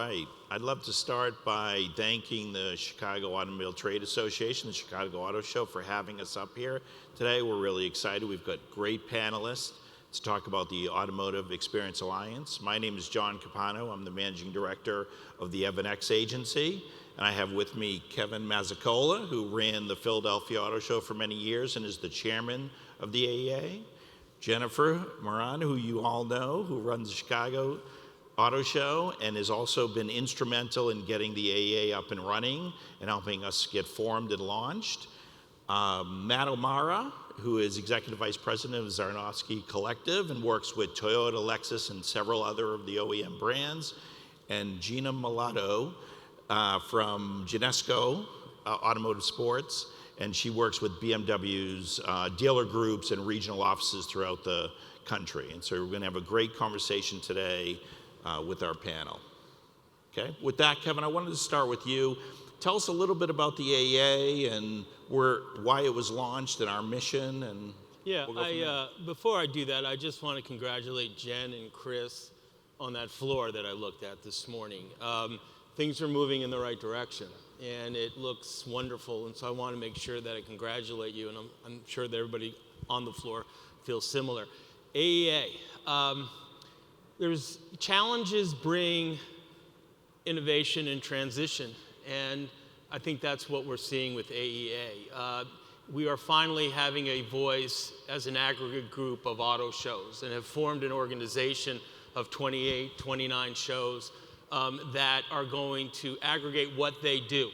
right. I'd love to start by thanking the Chicago Automobile Trade Association, the Chicago Auto Show, for having us up here today. We're really excited. We've got great panelists to talk about the Automotive Experience Alliance. My name is John Capano. I'm the Managing Director of the EvanX Agency. And I have with me Kevin Mazzicola, who ran the Philadelphia Auto Show for many years and is the chairman of the AEA. Jennifer Moran, who you all know, who runs the Chicago Auto Show and has also been instrumental in getting the AEA up and running and helping us get formed and launched. Matt O'Mara, who is Executive Vice President of Zarnowski Collective and works with Toyota, Lexus, and several other of the OEM brands. And Gina Malato from Genesco Automotive Sports, and she works with BMW's dealer groups and regional offices throughout the country. And so we're going to have a great conversation today with our panel. Okay, with that, Kevin, I wanted to start with you. Tell us a little bit about the AEA and why it was launched and our mission. And yeah, we'll before I do that, I just want to congratulate Jen and Chris on that floor that I looked at this morning. Things are moving in the right direction, and it looks wonderful. And so I want to make sure that I congratulate you, and I'm sure that everybody on the floor feels similar. AEA. There's challenges bring innovation and transition, and I think that's what we're seeing with AEA. We are finally having a voice as an aggregate group of auto shows and have formed an organization of 28, 29 shows that are going to aggregate what they do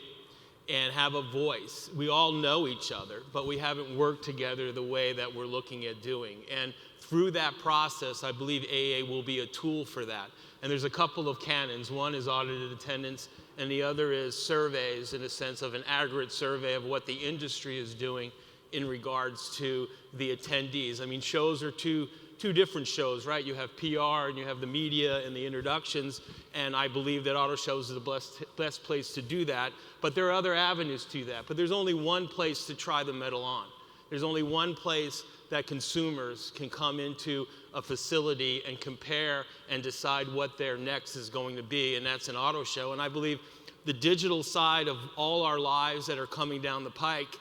and have a voice. We all know each other, but we haven't worked together the way that we're looking at doing. And through that process, I believe AEA will be a tool for that. And there's a couple of canons. One is audited attendance, and the other is surveys, in a sense of an aggregate survey of what the industry is doing in regards to the attendees. I mean, shows are two different shows, right? You have PR and you have the media and the introductions, and I believe that auto shows is the best place to do that. But there are other avenues to that. But there's only one place to try the metal on. There's only one place that consumers can come into a facility and compare and decide what their next is going to be, and that's an auto show. And I believe the digital side of all our lives that are coming down the pike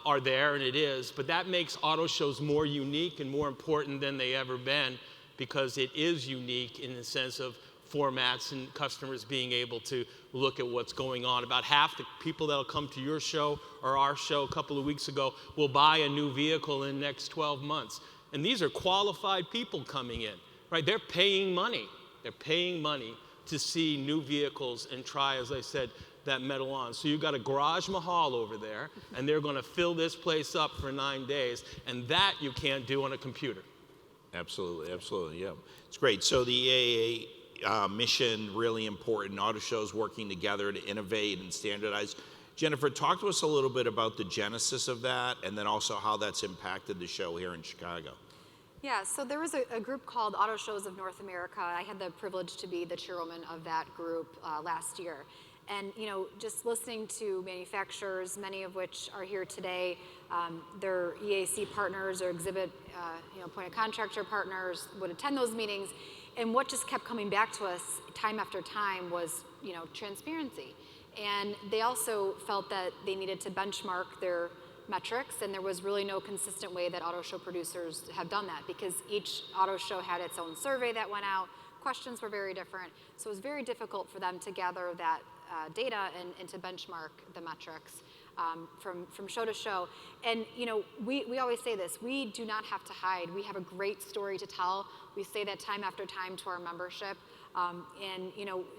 are there, and it is, but that makes auto shows more unique and more important than they ever been, because it is unique in the sense of formats and customers being able to look at what's going on. About half the people that'll come to your show or our show a couple of weeks ago will buy a new vehicle in the next 12 months. And these are qualified people coming in, right? They're paying money. They're paying money to see new vehicles and try, as I said, that metal on. So you've got a garage mahal over there, and they're going to fill this place up for 9 days, and that you can't do on a computer. Absolutely, absolutely, yeah. It's great. So the AEA mission, really important. Auto shows working together to innovate and standardize. Jennifer, talk to us a little bit about the genesis of that, and then also how that's impacted the show here in Chicago. Yeah, so there was a group called Auto Shows of North America. I had the privilege to be the chairwoman of that group last year. And just listening to manufacturers, many of which are here today, their EAC partners or exhibit, point of contractor partners would attend those meetings. And what just kept coming back to us time after time was, transparency. And they also felt that they needed to benchmark their metrics, and there was really no consistent way that auto show producers have done that, because each auto show had its own survey that went out. Questions were very different. So it was very difficult for them to gather that data and to benchmark the metrics from show to show. And we always say this, we do not have to hide. We have a great story to tell. We say that time after time to our membership, and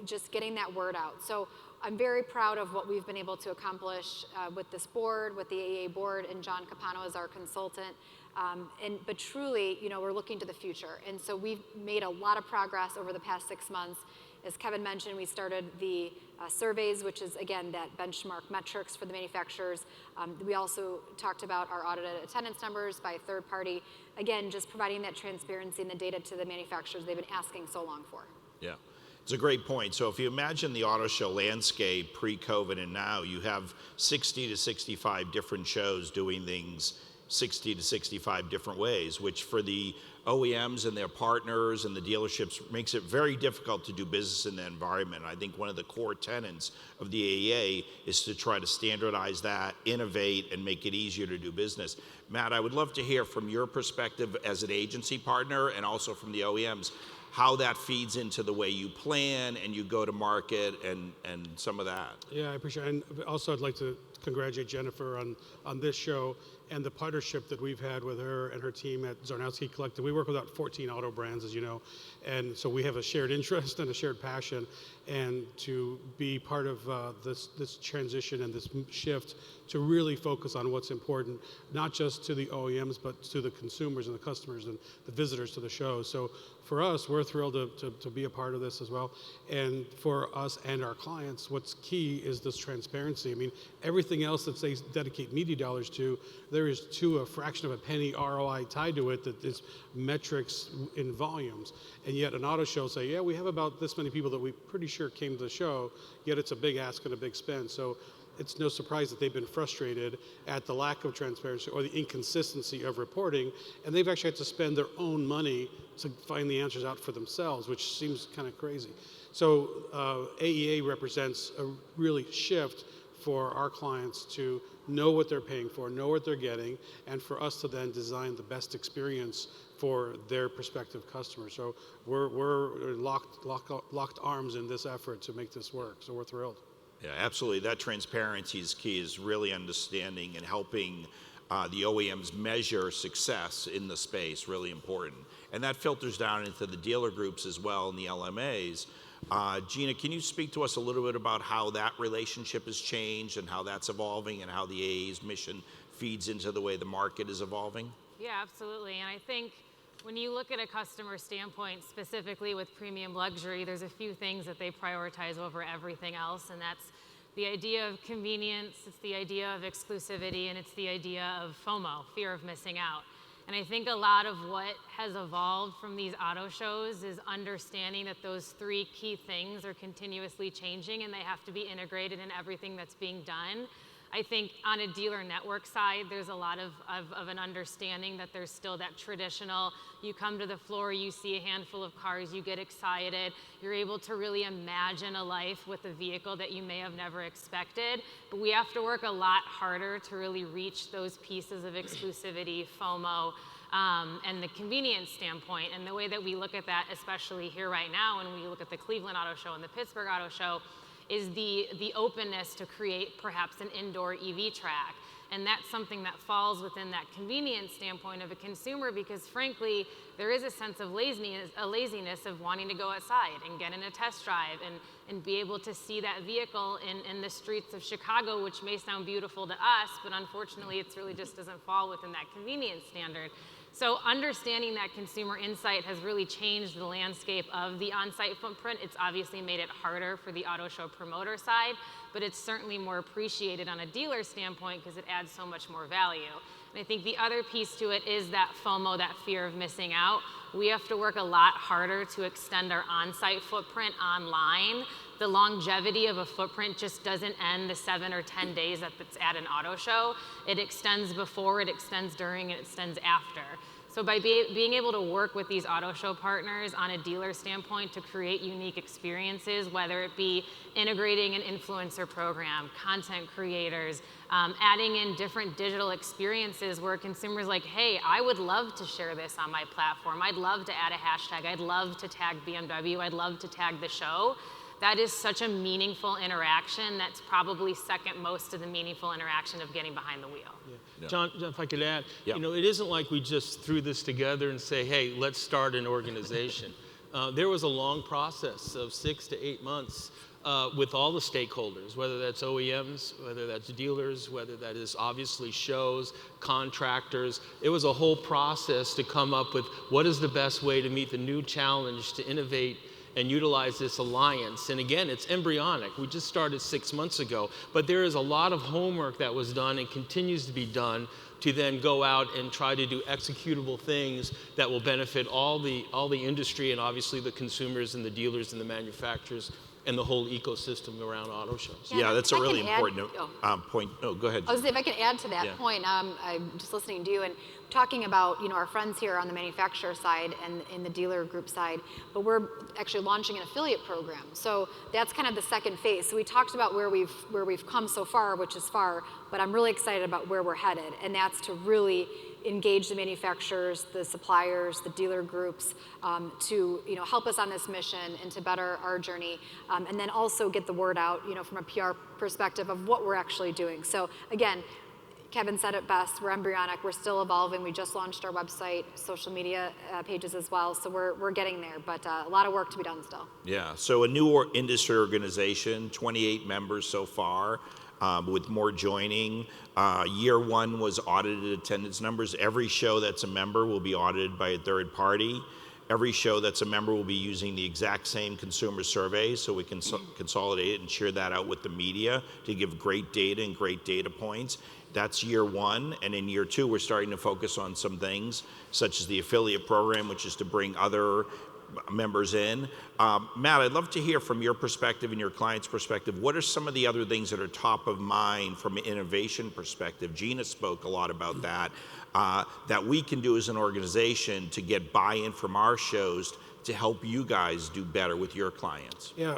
just getting that word out. So I'm very proud of what we've been able to accomplish with this board, with the AEA board, and John Capano as our consultant. But truly, we're looking to the future. And so we've made a lot of progress over the past 6 months. As Kevin mentioned, we started the surveys, which is, again, that benchmark metrics for the manufacturers. We also talked about our audited attendance numbers by a third party. Again, just providing that transparency and the data to the manufacturers they've been asking so long for. Yeah, it's a great point. So if you imagine the auto show landscape pre-COVID and now, you have 60 to 65 different shows doing things 60 to 65 different ways, which for the OEMs and their partners and the dealerships makes it very difficult to do business in that environment. I think one of the core tenets of the AEA is to try to standardize that, innovate, and make it easier to do business. Matt, I would love to hear from your perspective as an agency partner and also from the OEMs, how that feeds into the way you plan and you go to market and some of that. Yeah, I appreciate it. And also I'd like to congratulate Jennifer on this show and the partnership that we've had with her and her team at Zarnowski Collective. We work with about 14 auto brands, as you know, and so we have a shared interest and a shared passion, and to be part of this transition and this shift to really focus on what's important, not just to the OEMs, but to the consumers and the customers and the visitors to the show. So for us, we're thrilled to be a part of this as well. And for us and our clients, what's key is this transparency. I mean, everything else that they dedicate media dollars to, there is to a fraction of a penny ROI tied to it that is metrics in volumes. And yet an auto show say, yeah, we have about this many people that we pretty sure came to the show, yet it's a big ask and a big spend. So it's no surprise that they've been frustrated at the lack of transparency or the inconsistency of reporting, and they've actually had to spend their own money to find the answers out for themselves, which seems kind of crazy. So AEA represents a really shift for our clients to know what they're paying for, know what they're getting, and for us to then design the best experience for their prospective customers. So we're locked arms in this effort to make this work, so we're thrilled. Yeah, absolutely. That transparency is key, is really understanding and helping the OEMs measure success in the space, really important. And that filters down into the dealer groups as well and the LMAs. Gina, can you speak to us a little bit about how that relationship has changed and how that's evolving and how the AEA's mission feeds into the way the market is evolving? Yeah, absolutely. And I think when you look at a customer standpoint, specifically with premium luxury, there's a few things that they prioritize over everything else, and that's the idea of convenience, it's the idea of exclusivity, and it's the idea of FOMO, fear of missing out. And I think a lot of what has evolved from these auto shows is understanding that those three key things are continuously changing and they have to be integrated in everything that's being done. I think on a dealer network side, there's a lot of an understanding that there's still that traditional, you come to the floor, you see a handful of cars, you get excited, you're able to really imagine a life with a vehicle that you may have never expected, but we have to work a lot harder to really reach those pieces of exclusivity, FOMO, and the convenience standpoint. And the way that we look at that, especially here right now, when we look at the Cleveland Auto Show and the Pittsburgh Auto Show, is the openness to create perhaps an indoor EV track. And that's something that falls within that convenience standpoint of a consumer, because frankly, there is a sense of laziness of wanting to go outside and get in a test drive and be able to see that vehicle in the streets of Chicago, which may sound beautiful to us, but unfortunately, it really just doesn't fall within that convenience standard. So understanding that consumer insight has really changed the landscape of the on-site footprint. It's obviously made it harder for the auto show promoter side, but it's certainly more appreciated on a dealer standpoint because it adds so much more value. And I think the other piece to it is that FOMO, that fear of missing out. We have to work a lot harder to extend our on-site footprint online. The longevity of a footprint just doesn't end the 7 or 10 days that it's at an auto show. It extends before, it extends during, and it extends after. So by being able to work with these auto show partners on a dealer standpoint to create unique experiences, whether it be integrating an influencer program, content creators, adding in different digital experiences where consumers like, hey, I would love to share this on my platform. I'd love to add a hashtag. I'd love to tag BMW. I'd love to tag the show. That is such a meaningful interaction. That's probably second most to the meaningful interaction of getting behind the wheel. Yeah. John, if I could add, Yeah. you know, it isn't like we just threw this together and say, hey, let's start an organization. There was a long process of 6 to 8 months with all the stakeholders, whether that's OEMs, whether that's dealers, whether that is obviously shows, contractors. It was a whole process to come up with what is the best way to meet the new challenge, to innovate and utilize this alliance. And again, it's embryonic. We just started 6 months ago, but there is a lot of homework that was done and continues to be done to then go out and try to do executable things that will benefit all the industry and obviously the consumers and the dealers and the manufacturers and the whole ecosystem around auto shows. Yeah, that's a if I really can add- important point. No, go ahead. I was gonna say, if I can add to that Yeah. point, I'm just listening to you and talking about, our friends here on the manufacturer side and in the dealer group side, but we're actually launching an affiliate program. So that's kind of the second phase. So we talked about where we've come so far, which is far, but I'm really excited about where we're headed, and that's to really engage the manufacturers, the suppliers, the dealer groups to help us on this mission and to better our journey, and then also get the word out, from a PR perspective of what we're actually doing. So again, Kevin said it best, we're embryonic, we're still evolving. We just launched our website, social media pages as well, so we're getting there, but a lot of work to be done still. Yeah, so a new industry organization, 28 members so far, with more joining. Year one was audited attendance numbers. Every show that's a member will be audited by a third party. Every show that's a member will be using the exact same consumer survey, so we can consolidate it and share that out with the media to give great data and great data points. That's year one, and in year two, we're starting to focus on some things, such as the affiliate program, which is to bring other members in. Matt, I'd love to hear from your perspective and your client's perspective, what are some of the other things that are top of mind from an innovation perspective? Gina spoke a lot about that, that we can do as an organization to get buy-in from our shows to help you guys do better with your clients. Yeah,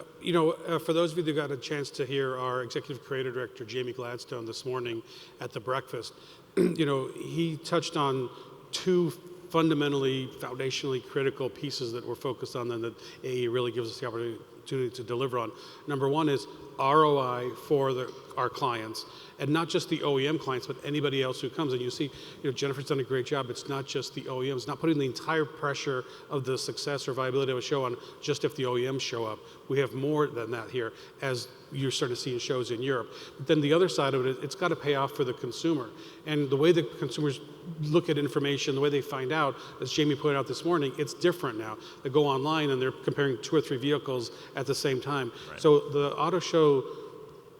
for those of you that got a chance to hear our Executive Creative Director, Jamie Gladstone, this morning at the breakfast, he touched on two fundamentally, foundationally critical pieces that we're focused on and that AE really gives us the opportunity to deliver on. Number one is ROI for our clients, and not just the OEM clients, but anybody else who comes. And you see, Jennifer's done a great job. It's not just the OEMs, not putting the entire pressure of the success or viability of a show on just if the OEMs show up. We have more than that here, as you're starting to see in shows in Europe. But then the other side of it, it's got to pay off for the consumer. And the way that consumers look at information, the way they find out, as Jamie pointed out this morning, it's different now. They go online and they're comparing 2 or 3 vehicles at the same time. Right. So the auto show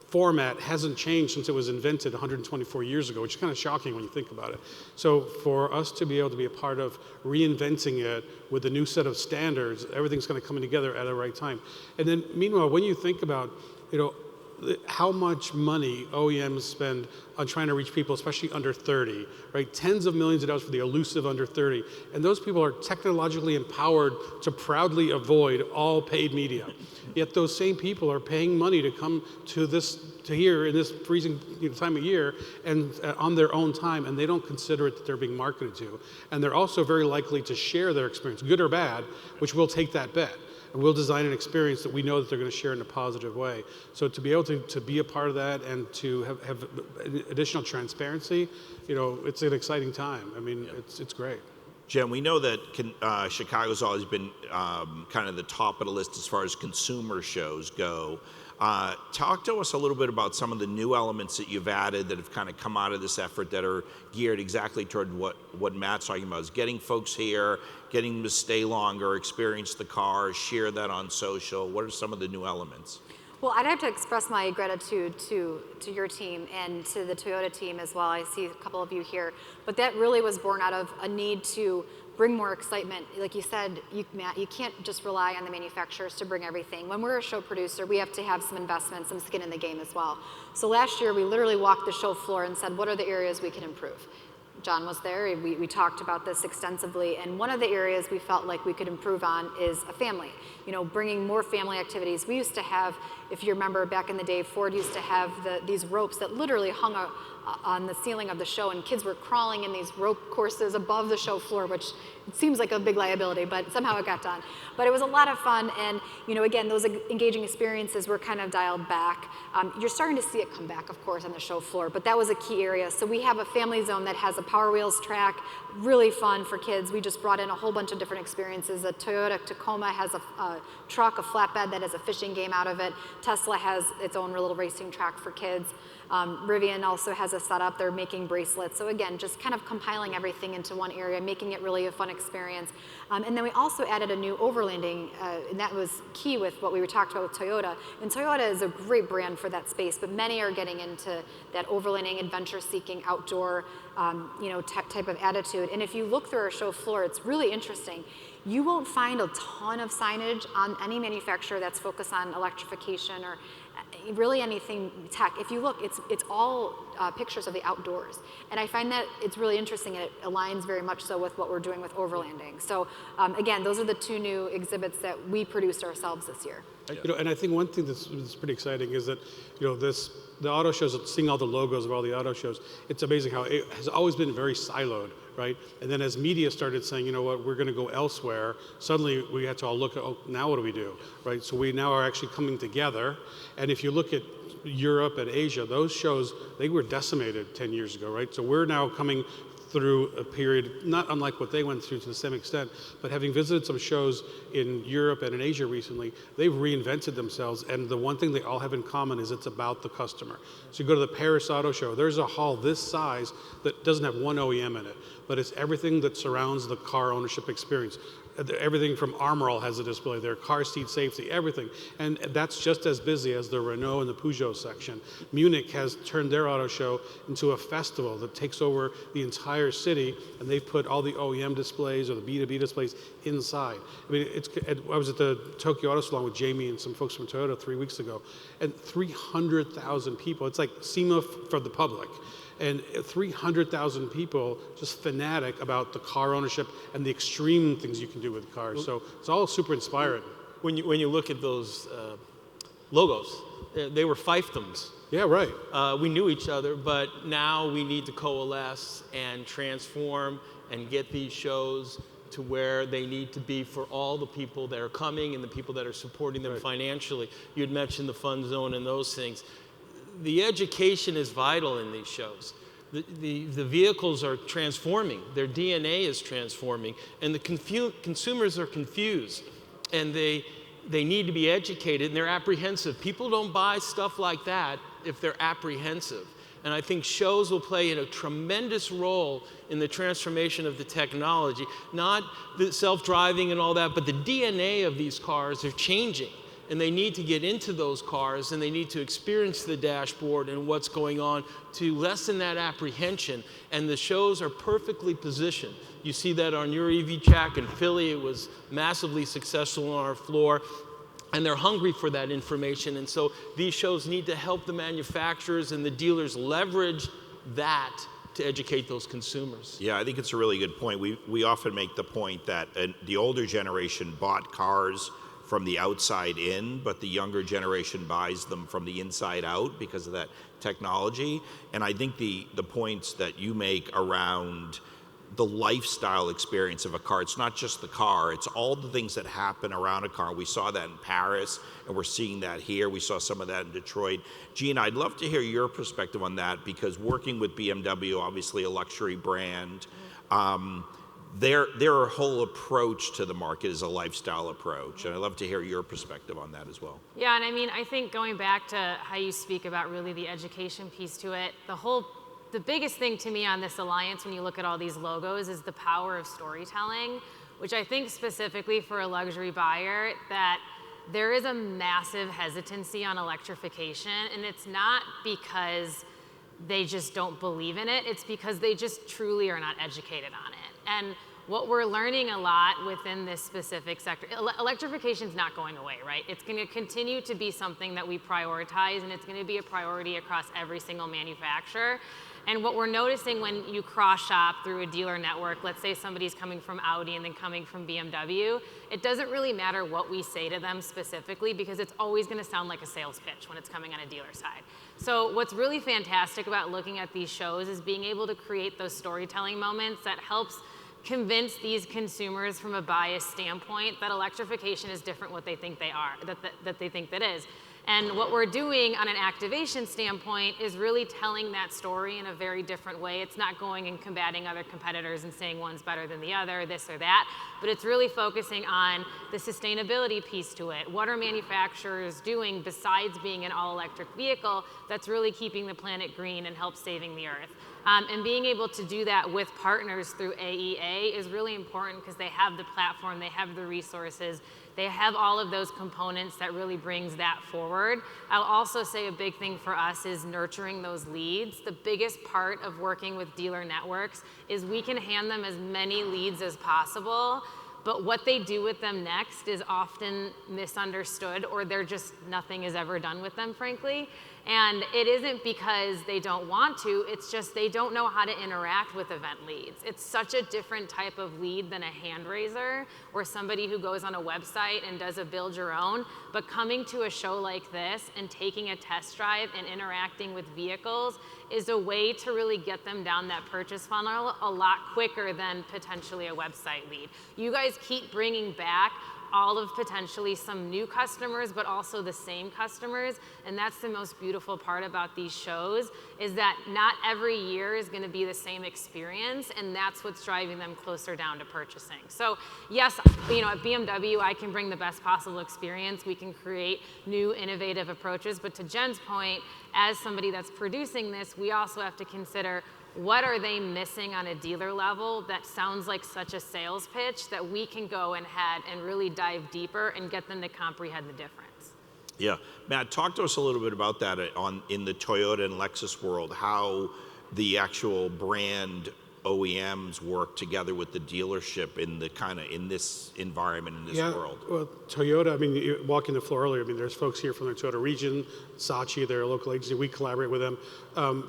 format hasn't changed since it was invented 124 years ago, which is kind of shocking when you think about it. So for us to be able to be a part of reinventing it with a new set of standards, everything's kind of coming together at the right time. And then meanwhile, when you think about, how much money OEMs spend on trying to reach people, especially under 30, right? Tens of millions of dollars for the elusive under 30. And those people are technologically empowered to proudly avoid all paid media. Yet those same people are paying money to come to here in this freezing time of year and on their own time, and they don't consider it that they're being marketed to. And they're also very likely to share their experience, good or bad, which we'll take that bet. And we'll design an experience that we know that they're going to share in a positive way. So to be able to be a part of that and to have additional transparency, it's an exciting time. I mean, it's great. Jen, we know that Chicago's always been kind of the top of the list as far as consumer shows go. Talk to us a little bit about some of the new elements that you've added that have kind of come out of this effort that are geared exactly toward what Matt's talking about, is getting folks here, getting them to stay longer, experience the car, share that on social. What are some of the new elements? Well, I'd have to express my gratitude to your team and to the Toyota team as well. I see a couple of you here. But that really was born out of a need to bring more excitement. Like you said, Matt, you can't just rely on the manufacturers to bring everything. When we're a show producer, we have to have some investment, some skin in the game as well. So last year, we literally walked the show floor and said, what are the areas we can improve? John was there, we talked about this extensively, and one of the areas we felt like we could improve on is a family. Bringing more family activities. We used to have, if you remember back in the day, Ford used to have these ropes that literally hung on the ceiling of the show, and kids were crawling in these rope courses above the show floor, which it seems like a big liability, but somehow it got done. But it was a lot of fun, and again, those engaging experiences were kind of dialed back. You're starting to see it come back, of course, on the show floor, but that was a key area. So we have a family zone that has a Power Wheels track, really fun for kids. We just brought in a whole bunch of different experiences. A Toyota Tacoma has a truck, a flatbed that has a fishing game out of it. Tesla has its own little racing track for kids. Rivian also has a setup. They're making bracelets. So again, just kind of compiling everything into one area, making it really a fun experience. And then we also added a new overlanding, and that was key with what we were talking about with Toyota. And Toyota is a great brand for that space, but many are getting into that overlanding, adventure-seeking, outdoor, type of attitude. And if you look through our show floor, it's really interesting. You won't find a ton of signage on any manufacturer that's focused on electrification or really anything tech. If you look, it's all pictures of the outdoors. And I find that it's really interesting, and it aligns very much so with what we're doing with overlanding. So again, those are the two new exhibits that we produced ourselves this year. And I think one thing that's pretty exciting is that, the auto shows, seeing all the logos of all the auto shows, it's amazing how it has always been very siloed, right? And then as media started saying, you know what, we're going to go elsewhere, suddenly we had to all look at, now what do we do, right? So we now are actually coming together. And if you look at Europe and Asia, those shows, they were decimated 10 years ago, right? So we're now coming through a period not unlike what they went through to the same extent, but having visited some shows in Europe and in Asia recently, they've reinvented themselves, and the one thing they all have in common is it's about the customer. So you go to the Paris Auto Show, there's a hall this size that doesn't have one OEM in it, but it's everything that surrounds the car ownership experience. Everything from Armor All has a display there, car seat safety, everything. And that's just as busy as the Renault and the Peugeot section. Munich has turned their auto show into a festival that takes over the entire city, and they've put all the OEM displays or the B2B displays inside. I mean, I was at the Tokyo Auto Salon with Jamie and some folks from Toyota 3 weeks ago, and 300,000 people. It's like SEMA for the public. And 300,000 people just fanatic about the car ownership and the extreme things you can do with cars. So it's all super inspiring. When you look at those logos, they were fiefdoms. Yeah, right. We knew each other, but now we need to coalesce and transform and get these shows to where they need to be for all the people that are coming and the people that are supporting them financially. You had mentioned the fun zone and those things. The education is vital in these shows. The vehicles are transforming. Their DNA is transforming. And the consumers are confused. And they need to be educated, and they're apprehensive. People don't buy stuff like that if they're apprehensive. And I think shows will play a tremendous role in the transformation of the technology. Not the self-driving and all that, but the DNA of these cars are changing. And they need to get into those cars, and they need to experience the dashboard and what's going on to lessen that apprehension. And the shows are perfectly positioned. You see that on your EV Track in Philly. It was massively successful on our floor. And they're hungry for that information. And so these shows need to help the manufacturers and the dealers leverage that to educate those consumers. Yeah, I think it's a really good point. We often make the point that the older generation bought cars from the outside in, but the younger generation buys them from the inside out because of that technology. And I think the points that you make around the lifestyle experience of a car, it's not just the car, it's all the things that happen around a car. We saw that in Paris, and we're seeing that here. We saw some of that in Detroit. Gene, I'd love to hear your perspective on that, because working with BMW, obviously a luxury brand, their whole approach to the market is a lifestyle approach, and I'd love to hear your perspective on that as well. Yeah, and I mean, I think going back to how you speak about really the education piece to it, the biggest thing to me on this alliance when you look at all these logos is the power of storytelling, which I think specifically for a luxury buyer, that there is a massive hesitancy on electrification, and it's not because they just don't believe in it, it's because they just truly are not educated on it. And what we're learning a lot within this specific sector, electrification is not going away, right? It's going to continue to be something that we prioritize, and it's going to be a priority across every single manufacturer. And what we're noticing when you cross-shop through a dealer network, let's say somebody's coming from Audi and then coming from BMW, it doesn't really matter what we say to them specifically, because it's always going to sound like a sales pitch when it's coming on a dealer side. So what's really fantastic about looking at these shows is being able to create those storytelling moments that helps convince these consumers from a biased standpoint that electrification is different what they think they are, that they think that is. And what we're doing on an activation standpoint is really telling that story in a very different way. It's not going and combating other competitors and saying one's better than the other, this or that, but it's really focusing on the sustainability piece to it. What are manufacturers doing besides being an all-electric vehicle that's really keeping the planet green and help saving the earth? And being able to do that with partners through AEA is really important because they have the platform, they have the resources, they have all of those components that really brings that forward. I'll also say a big thing for us is nurturing those leads. The biggest part of working with dealer networks is we can hand them as many leads as possible, but what they do with them next is often misunderstood, or nothing is ever done with them, frankly. And it isn't because they don't want to, it's just they don't know how to interact with event leads. It's such a different type of lead than a hand raiser or somebody who goes on a website and does a build your own. But coming to a show like this and taking a test drive and interacting with vehicles is a way to really get them down that purchase funnel a lot quicker than potentially a website lead. You guys keep bringing back all of potentially some new customers, but also the same customers. And that's the most beautiful part about these shows, is that not every year is gonna be the same experience, and that's what's driving them closer down to purchasing. So yes, at BMW, I can bring the best possible experience. We can create new innovative approaches, but to Jen's point, as somebody that's producing this, we also have to consider what are they missing on a dealer level that sounds like such a sales pitch that we can go ahead and really dive deeper and get them to comprehend the difference. Yeah, Matt, talk to us a little bit about that in the Toyota and Lexus world, how the actual brand OEMs work together with the dealership in this environment, in this world. Well, Toyota, I mean, you walking the floor earlier, I mean, there's folks here from the Toyota region, Saatchi, their local agency, we collaborate with them.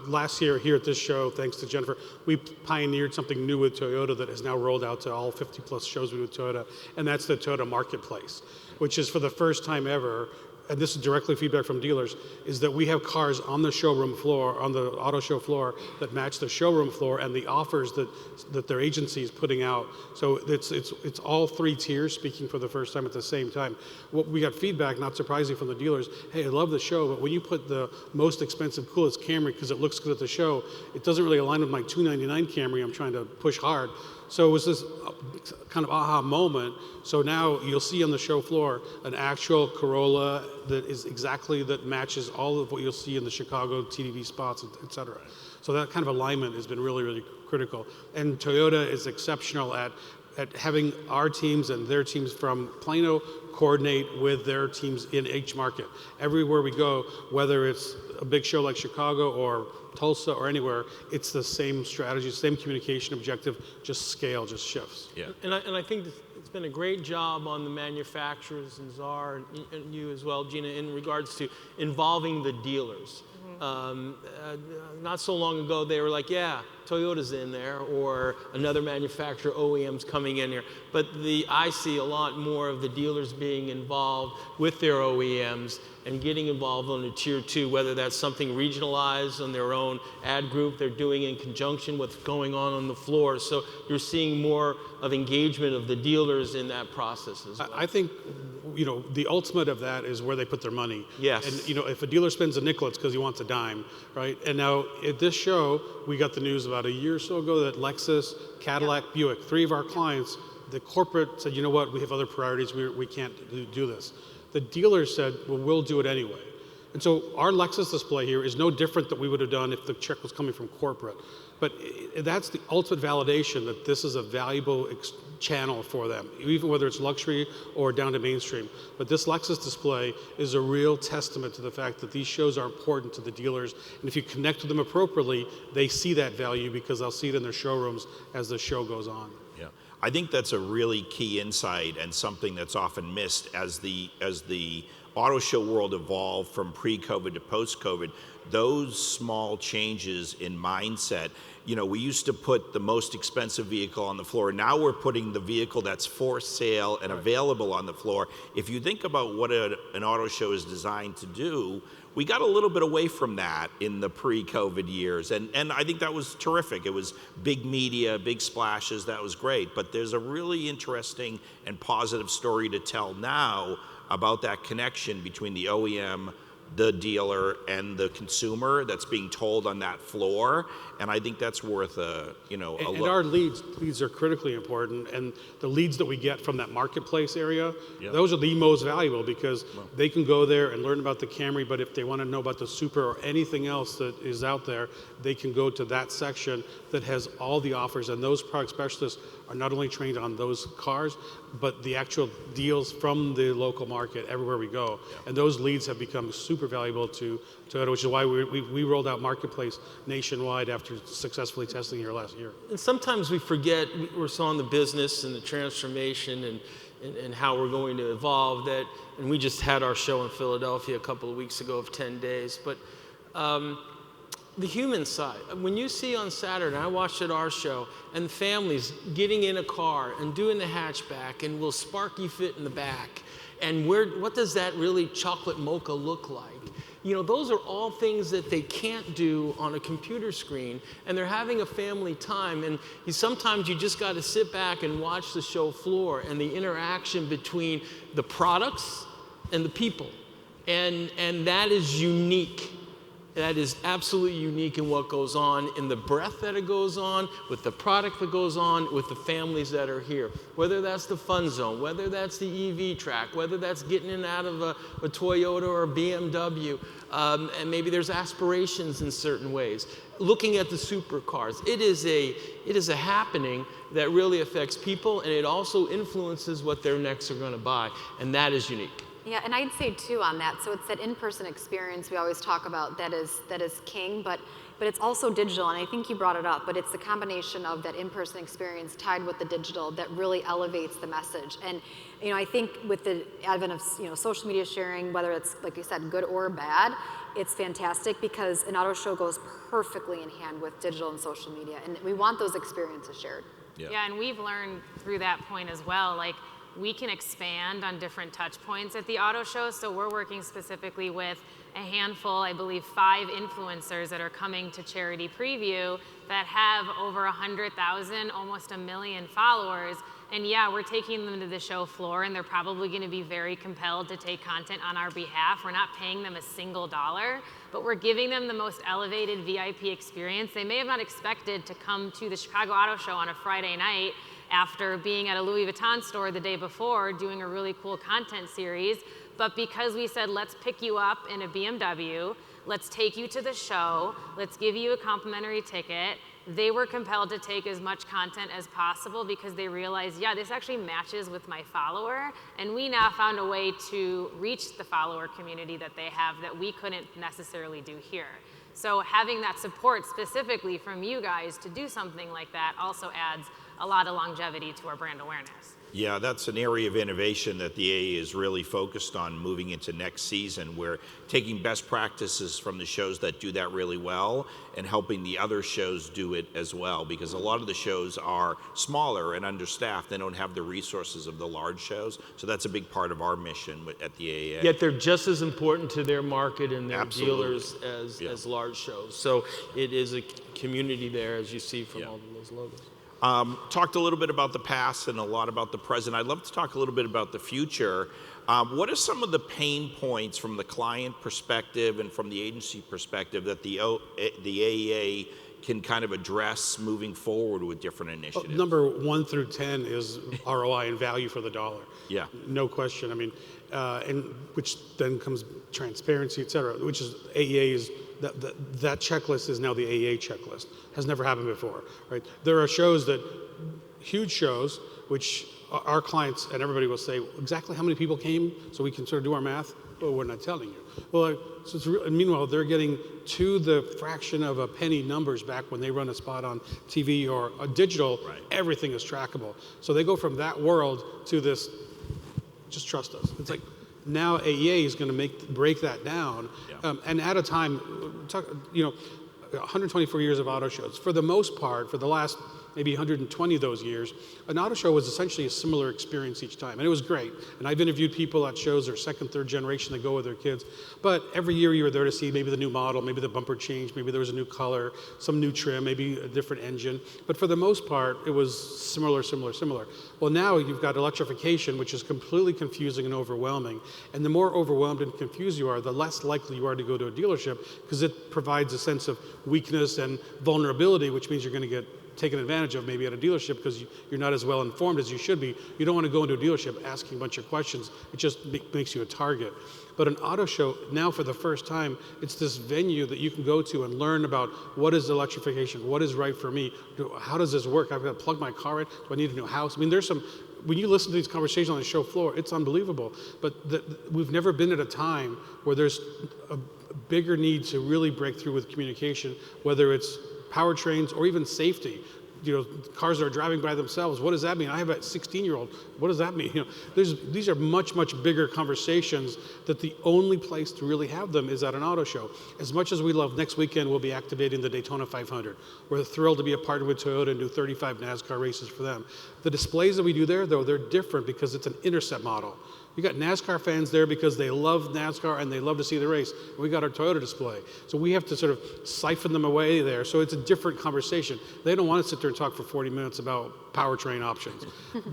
Last year here at this show, thanks to Jennifer, we pioneered something new with Toyota that has now rolled out to all 50 plus shows we do with Toyota, and that's the Toyota Marketplace, which is for the first time ever, and this is directly feedback from dealers, is that we have cars on the showroom floor, on the auto show floor, that match the showroom floor and the offers that their agency is putting out. So it's all three tiers speaking for the first time at the same time. What we got feedback, not surprising from the dealers, hey, I love the show, but when you put the most expensive, coolest Camry because it looks good at the show, it doesn't really align with my $299 Camry I'm trying to push hard. So it was this kind of aha moment. So now you'll see on the show floor an actual Corolla that matches all of what you'll see in the Chicago TV spots, et cetera. So that kind of alignment has been really, really critical. And Toyota is exceptional at having our teams and their teams from Plano coordinate with their teams in each market. Everywhere we go, whether it's a big show like Chicago or Tulsa or anywhere, it's the same strategy, same communication objective, just scale, just shifts. Yeah. And I think it's been a great job on the manufacturers and Czar and you as well, Gina, in regards to involving the dealers. Not so long ago, they were like, yeah, Toyota's in there, or another manufacturer, OEM's coming in here. But I see a lot more of the dealers being involved with their OEMs and getting involved on the tier 2, whether that's something regionalized on their own ad group they're doing in conjunction with what's going on the floor. So you're seeing more of engagement of the dealers in that process as well. I think, the ultimate of that is where they put their money. Yes. And, if a dealer spends a nickel, it's because he wants a dime, right? And now at this show, we got the news about a year or so ago that Lexus, Cadillac, Buick, 3 of our clients, the corporate said, you know what, we have other priorities, we can't do this. The dealers said, well, we'll do it anyway. And so our Lexus display here is no different than we would have done if the check was coming from corporate. But that's the ultimate validation that this is a valuable channel for them, even whether it's luxury or down to mainstream. But this Lexus display is a real testament to the fact that these shows are important to the dealers. And if you connect with them appropriately, they see that value because they'll see it in their showrooms as the show goes on. Yeah, I think that's a really key insight and something that's often missed as the auto show world evolved from pre-COVID to post-COVID. Those small changes in mindset, we used to put the most expensive vehicle on the floor. Now we're putting the vehicle that's for sale and available on the floor. If you think about what an auto show is designed to do, we got a little bit away from that in the pre-COVID years. And I think that was terrific. It was big media, big splashes, that was great. But there's a really interesting and positive story to tell now about that connection between the OEM, the dealer and the consumer that's being told on that floor, and I think that's worth a And look. our leads are critically important, and the leads that we get from that marketplace area, Yep. those are the most valuable because they can go there and learn about the Camry, but if they want to know about the Super or anything else that is out there, they can go to that section that has all the offers, and those product specialists are not only trained on those cars, but the actual deals from the local market everywhere we go. And those leads have become super valuable to Toyota, which is why we rolled out Marketplace nationwide after successfully testing here last year. And sometimes we forget we're so on the business and the transformation and how we're going to evolve that, and we just had our show in Philadelphia a couple of weeks ago of 10 days, but the human side. When you see on Saturday, I watched at our show, and families getting in a car and doing the hatchback, and will Sparky fit in the back? And what does that really chocolate mocha look like? Those are all things that they can't do on a computer screen, and they're having a family time, and sometimes you just got to sit back and watch the show floor and the interaction between the products and the people. And that is unique. That is absolutely unique in what goes on, in the breadth that it goes on, with the product that goes on, with the families that are here. Whether that's the fun zone, whether that's the EV track, whether that's getting in and out of a Toyota or a BMW, and maybe there's aspirations in certain ways. Looking at the supercars, it is a happening that really affects people, and it also influences what they're next are going to buy, and that is unique. Yeah, and I'd say too on that, so it's that in-person experience we always talk about that is king, but it's also digital, and I think you brought it up, but it's the combination of that in-person experience tied with the digital that really elevates the message. And I think with the advent of social media sharing, whether it's, like you said, good or bad, it's fantastic because an auto show goes perfectly in hand with digital and social media, and we want those experiences shared. Yeah, and we've learned through that point as well, like, we can expand on different touch points at the auto show. So we're working specifically with a handful, I believe 5 influencers that are coming to Charity Preview that have over 100,000, almost 1 million followers. And yeah, we're taking them to the show floor, and they're probably going to be very compelled to take content on our behalf. We're not paying them a single dollar, but we're giving them the most elevated VIP experience. They may have not expected to come to the Chicago Auto Show on a Friday night after being at a Louis Vuitton store the day before doing a really cool content series, but because we said, let's pick you up in a BMW, let's take you to the show, let's give you a complimentary ticket, they were compelled to take as much content as possible because they realized, yeah, this actually matches with my follower, and we now found a way to reach the follower community that they have that we couldn't necessarily do here. So having that support specifically from you guys to do something like that also adds a lot of longevity to our brand awareness. Yeah, that's an area of innovation that the AE is really focused on moving into next season. We're taking best practices from the shows that do that really well and helping the other shows do it as well, because a lot of the shows are smaller and understaffed. They don't have the resources of the large shows. So that's a big part of our mission at the AEA. Yet they're just as important to their market and their Absolutely. dealers as large shows. So it is a community there, as you see from all of those logos. Talked a little bit about the past and a lot about the present. I'd love to talk a little bit about the future. What are some of the pain points from the client perspective and from the agency perspective that the AEA can kind of address moving forward with different initiatives? Number 1 through 10 is ROI and value for the dollar. Yeah. No question. I mean, and which then comes transparency, et cetera, which is AEA is, that checklist is now the AEA checklist. Has never happened before, right? There are shows huge shows, which our clients and everybody will say, exactly how many people came so we can sort of do our math? Well, we're not telling you. Well, so it's meanwhile, they're getting to the fraction of a penny numbers back when they run a spot on TV or a digital, Right. Everything is trackable. So they go from that world to this, just trust us. It's like, now AEA is going to break that down, Yeah. and at a time, 124 years of auto shows. For the most part, for the last maybe 120 of those years, an auto show was essentially a similar experience each time. And it was great. And I've interviewed people at shows that are second, third generation that go with their kids. But every year you were there to see maybe the new model, maybe the bumper change, maybe there was a new color, some new trim, maybe a different engine. But for the most part, it was similar. Well, now you've got electrification, which is completely confusing and overwhelming. And the more overwhelmed and confused you are, the less likely you are to go to a dealership, because it provides a sense of weakness and vulnerability, which means you're going to get taken advantage of maybe at a dealership because you're not as well informed as you should be. You don't want to go into a dealership asking a bunch of questions. It just makes you a target. But an auto show, now for the first time, it's this venue that you can go to and learn about what is electrification, what is right for me, how does this work, I've got to plug my car in, do I need a new house? I mean, there's some, when you listen to these conversations on the show floor, it's unbelievable. But we've never been at a time where there's a bigger need to really break through with communication, whether it's powertrains or even safety. You know, cars that are driving by themselves. What does that mean? I have a 16-year-old. What does that mean? You know, these are much bigger conversations that the only place to really have them is at an auto show. As much as we love, next weekend we'll be activating the Daytona 500. We're thrilled to be a partner with Toyota and do 35 NASCAR races for them. The displays that we do there, though, they're different because it's an intercept model. You got NASCAR fans there because they love NASCAR and they love to see the race. We got our Toyota display. So we have to sort of siphon them away there. So it's a different conversation. They don't want to sit there and talk for 40 minutes about powertrain options.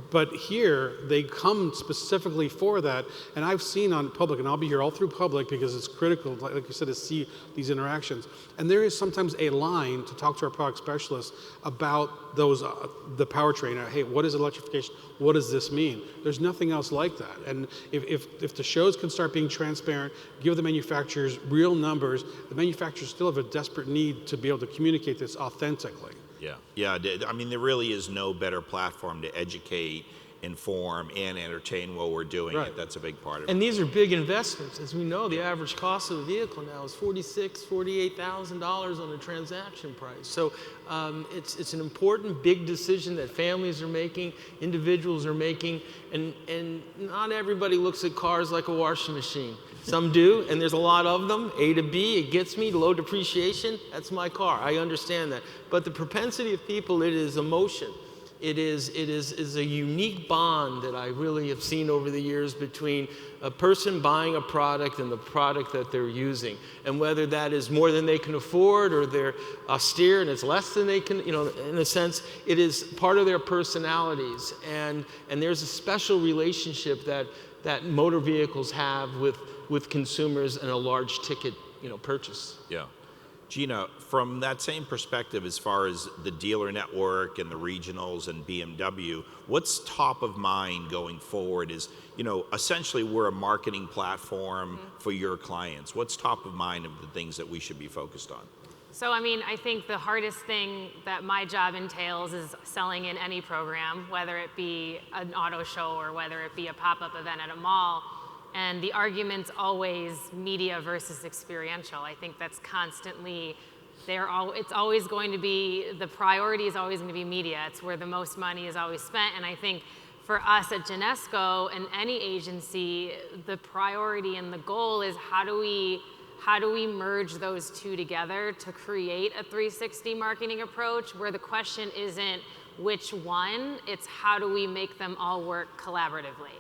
But here, they come specifically for that. And I've seen on public, and I'll be here all through public because it's critical, like you said, to see these interactions. And there is sometimes a line to talk to our product specialists about those, the powertrain. Hey, what is electrification? What does this mean? There's nothing else like that. And if the shows can start being transparent, give the manufacturers real numbers, the manufacturers still have a desperate need to be able to communicate this authentically. Yeah. I mean, there really is no better platform to educate, inform, and entertain while we're doing it. That's a big part of it. And these are big investments. As we know, the average cost of a vehicle now is $46,000, $48,000 on a transaction price. So it's an important, big decision that families are making, individuals are making, and not everybody looks at cars like a washing machine. Some do, and there's a lot of them. A to B, it gets me, low depreciation, that's my car. I understand that. But the propensity of people, it is emotion. It is a unique bond that I really have seen over the years between a person buying a product and the product that they're using. And whether that is more than they can afford or they're austere and it's less than they can, you know, in a sense, it is part of their personalities. And there's a special relationship that motor vehicles have with consumers and a large ticket, you know, purchase. Yeah. Gina, from that same perspective, as far as the dealer network and the regionals and BMW, what's top of mind going forward is, you know, essentially we're a marketing platform for your clients. What's top of mind of the things that we should be focused on? So, I mean, I think the hardest thing that my job entails is selling in any program, whether it be an auto show or whether it be a pop-up event at a mall. And the argument's always media versus experiential. I think that's constantly, it's always going to be, the priority is always going to be media. It's where the most money is always spent. And I think for us at Genesco and any agency, the priority and the goal is how do we merge those two together to create a 360 marketing approach where the question isn't which one, it's how do we make them all work collaboratively.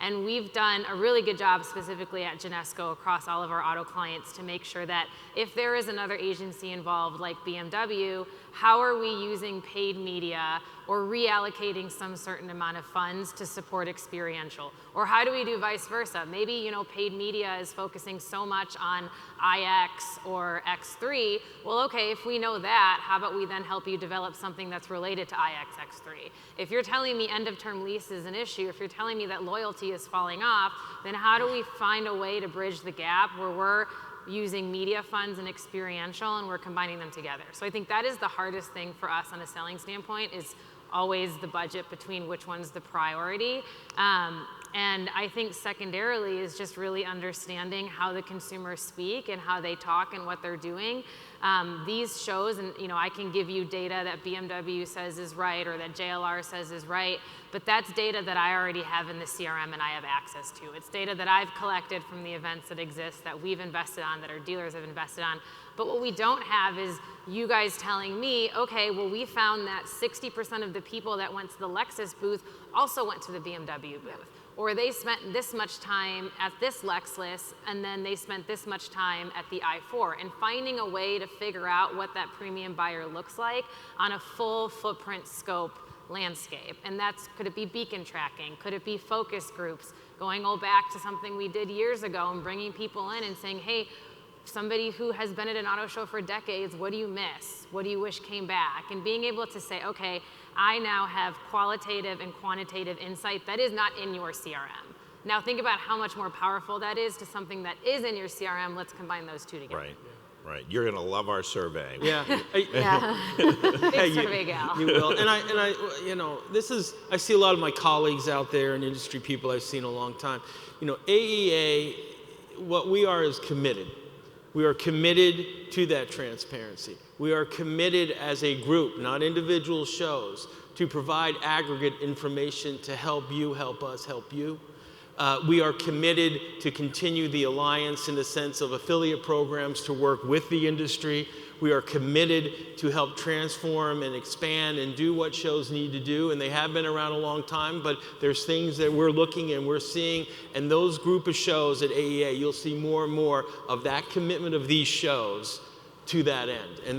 And we've done a really good job specifically at Genesco across all of our auto clients to make sure that if there is another agency involved like BMW, how are we using paid media or reallocating some certain amount of funds to support experiential? Or how do we do vice versa? Maybe, you know, paid media is focusing so much on iX or X3. Well, okay, if we know that, how about we then help you develop something that's related to iX X3? If you're telling me end of term lease is an issue, if you're telling me that loyalty is falling off, then how do we find a way to bridge the gap where we're using media funds and experiential and we're combining them together? So I think that is the hardest thing for us on a selling standpoint is always the budget between which one's the priority. And I think secondarily is just really understanding how the consumers speak and how they talk and what they're doing. These shows, and I can give you data that BMW says is right or that JLR says is right, but that's data that I already have in the CRM and I have access to. It's data that I've collected from the events that exist, that we've invested on, that our dealers have invested on. But what we don't have is you guys telling me, okay, well, we found that 60% of the people that went to the Lexus booth also went to the BMW booth. Or they spent this much time at this Lexus, and then they spent this much time at the i4. And finding a way to figure out what that premium buyer looks like on a full footprint scope landscape. And could it be beacon tracking? Could it be focus groups? Going all back to something we did years ago and bringing people in and saying, hey, somebody who has been at an auto show for decades, what do you miss? What do you wish came back? And being able to say, okay, I now have qualitative and quantitative insight that is not in your CRM. Now think about how much more powerful that is to something that is in your CRM. Let's combine those two together. Right. You're going to love our survey. Yeah. Big survey gal. You will. And I see a lot of my colleagues out there and industry people I've seen a long time. AEA, what we are is committed. We are committed to that transparency. We are committed as a group, not individual shows, to provide aggregate information to help you, help us, help you. We are committed to continue the alliance in the sense of affiliate programs to work with the industry. We are committed to help transform and expand and do what shows need to do, and they have been around a long time, but there's things that we're looking and we're seeing, and those group of shows at AEA, you'll see more and more of that commitment of these shows to that end. And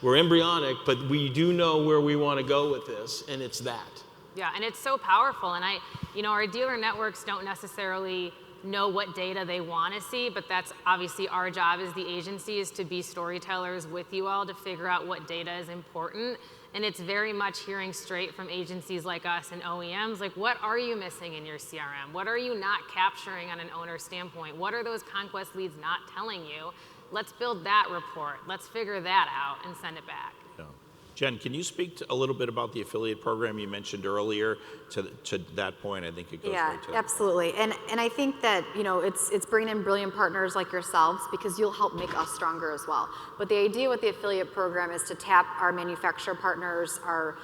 we're embryonic, but we do know where we want to go with this, and it's that. Yeah, and it's so powerful, and our dealer networks don't necessarily know what data they want to see, but that's obviously our job as the agency, is to be storytellers with you all to figure out what data is important. And it's very much hearing straight from agencies like us and OEMs, like, what are you missing in your CRM? What are you not capturing on an owner standpoint? What are those conquest leads not telling you? Let's build that report. Let's figure that out and send it back. Yeah. Jen, can you speak a little bit about the affiliate program you mentioned earlier? To that point, I think it goes right to that. Absolutely. And I think that it's bringing in brilliant partners like yourselves, because you'll help make us stronger as well. But the idea with the affiliate program is to tap our manufacturer partners, our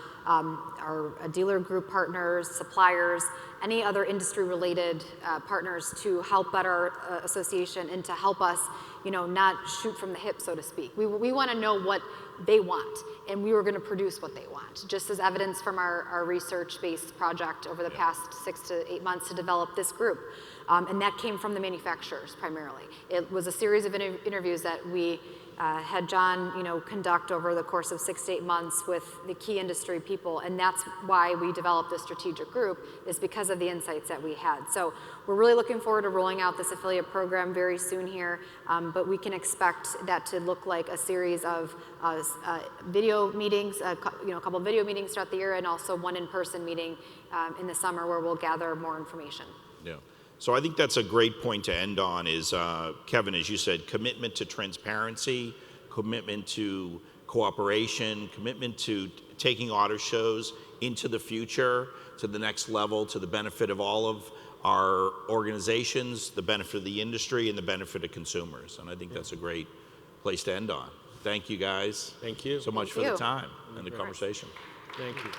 dealer group partners, suppliers, any other industry-related partners to help better association and to help us, not shoot from the hip, so to speak. We want to know what they want, and we were going to produce what they want, just as evidence from our research-based project over the past 6 to 8 months to develop this group. And that came from the manufacturers primarily. It was a series of interviews that we had John, conduct over the course of 6 to 8 months with the key industry people, and that's why we developed this strategic group, is because of the insights that we had. So we're really looking forward to rolling out this affiliate program very soon here, but we can expect that to look like a series of video meetings, a couple of video meetings throughout the year, and also one in-person meeting in the summer where we'll gather more information. Yeah. So I think that's a great point to end on is, Kevin, as you said, commitment to transparency, commitment to cooperation, commitment to taking auto shows into the future, to the next level, to the benefit of all of our organizations, the benefit of the industry, and the benefit of consumers. And I think that's a great place to end on. Thank you, guys. Thank you so much for the time and the conversation. Thank you.